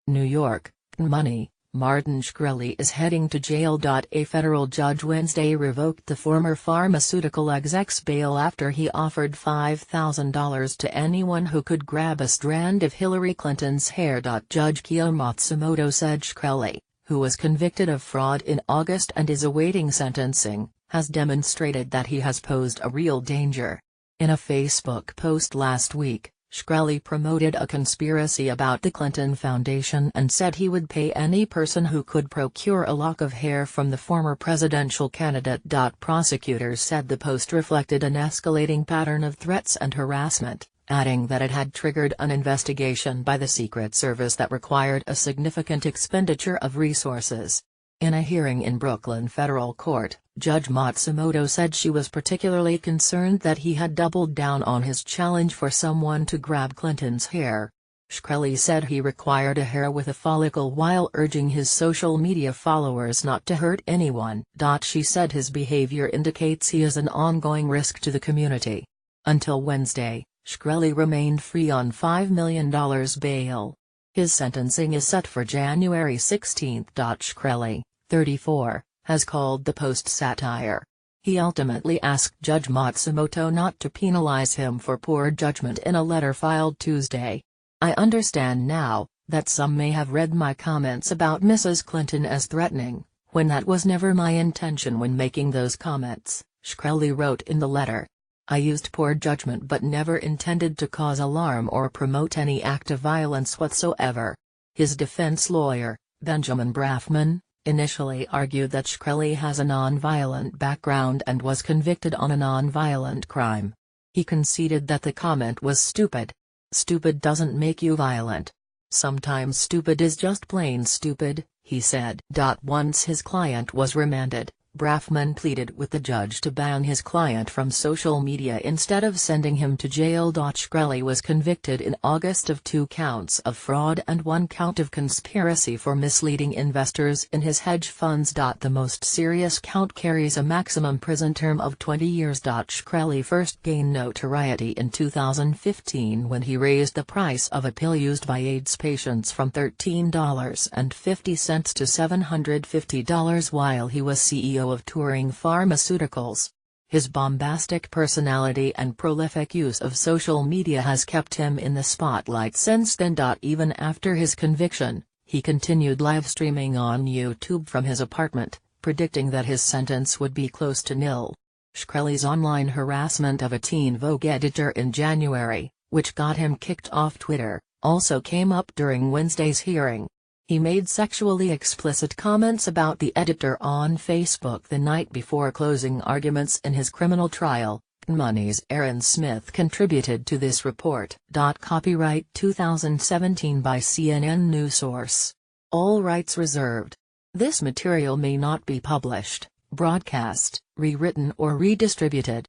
New York, Money. Martin Shkreli is heading to jail. A federal judge Wednesday revoked the former pharmaceutical exec's bail after he offered $5,000 to anyone who could grab a strand of Hillary Clinton's hair. Judge Kyo Matsumoto said Shkreli, who was convicted of fraud in August and is awaiting sentencing, has demonstrated that he has posed a real danger. In a Facebook post last week, Shkreli promoted a conspiracy about the Clinton Foundation and said he would pay any person who could procure a lock of hair from the former presidential candidate. Prosecutors said the post reflected an escalating pattern of threats and harassment, adding that it had triggered an investigation by the Secret Service that required a significant expenditure of resources. In a hearing in Brooklyn federal court, Judge Matsumoto said she was particularly concerned that he had doubled down on his challenge for someone to grab Clinton's hair. Shkreli said he required a hair with a follicle while urging his social media followers not to hurt anyone. She said his behavior indicates he is an ongoing risk to the community. Until Wednesday, Shkreli remained free on $5 million bail. His sentencing is set for January 16. Shkreli, 34, has called the post satire. He ultimately asked Judge Matsumoto not to penalize him for poor judgment in a letter filed Tuesday. "I understand now that some may have read my comments about Mrs. Clinton as threatening, when that was never my intention when making those comments," Shkreli wrote in the letter. "I used poor judgment but never intended to cause alarm or promote any act of violence whatsoever." His defense lawyer, Benjamin Brafman, initially argued that Shkreli has a non-violent background and was convicted on a non-violent crime. He conceded that the comment was stupid. "Stupid doesn't make you violent. Sometimes stupid is just plain stupid," he said. Once his client was remanded, Brafman pleaded with the judge to ban his client from social media instead of sending him to jail. Shkreli was convicted in August of 2 counts of fraud and 1 count of conspiracy for misleading investors in his hedge funds. The most serious count carries a maximum prison term of 20 years. Shkreli first gained notoriety in 2015 when he raised the price of a pill used by AIDS patients from $13.50 to $750 while he was CEO of Turing Pharmaceuticals. His bombastic personality and prolific use of social media has kept him in the spotlight since then. Even after his conviction, he continued live streaming on YouTube from his apartment, predicting that his sentence would be close to nil. Shkreli's online harassment of a teen Vogue editor in January, which got him kicked off Twitter, also came up during Wednesday's hearing. He made sexually explicit comments about the editor on Facebook the night before closing arguments in his criminal trial. Money's Aaron Smith contributed to this report. Copyright 2017 by CNN News Source. All rights reserved. This material may not be published, broadcast, rewritten or redistributed.